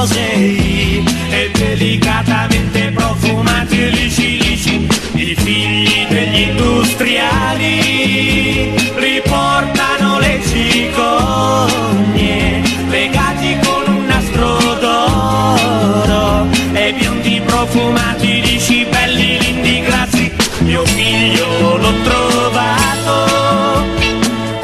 rosei e delicatamente profumati e lisci lisci. I figli degli industriali riportano le cicogne legati con un nastro d'oro e biondi profumati di cibelli lindi grassi. Mio figlio l'ho trovato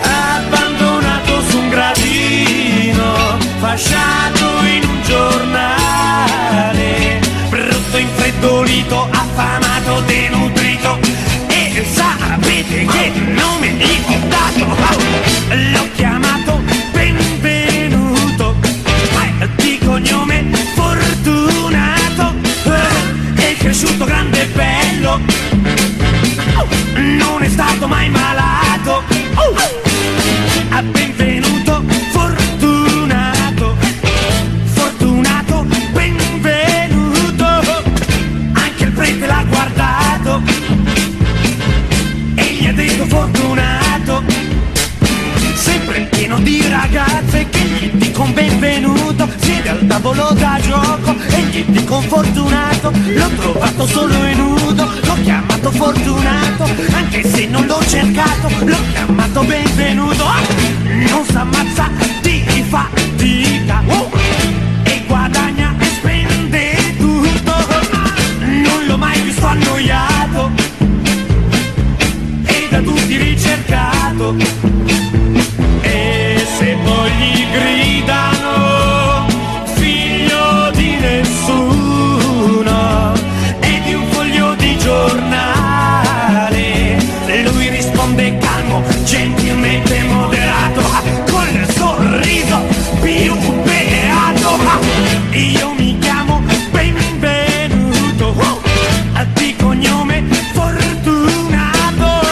abbandonato su un gradino, fasciato in un giornale, brutto, infreddolito, affamato, denutrito. E sapete che nome gli ho dato? L'ho chiamato Benvenuto, di cognome Fortunato. È cresciuto grande e bello, non è stato mai malato. Benvenuto, fortunato, fortunato, benvenuto. Anche il prete l'ha guardato e gli ha detto fortunato, sempre pieno di ragazze che gli dicono benvenuto. Siede al tavolo da gioco e gli dicono fortunato. L'ho trovato solo e nudo, l'ho chiamato fortunato, anche se non l'ho cercato, l'ho chiamato benvenuto. Non s'ammazza di fatica, e guadagna e spende tutto. Non l'ho mai visto annoiato e da tutti ricercato. E se poi gli gridano figlio di nessuno e di un foglio di giornale, lui risponde calmo, gentilmente moderato, col sorriso più beato. Io mi chiamo Benvenuto, di cognome Fortunato.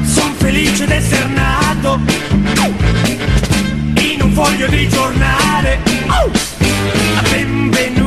Son felice d'essere nato in un foglio di giornale. Benvenuto.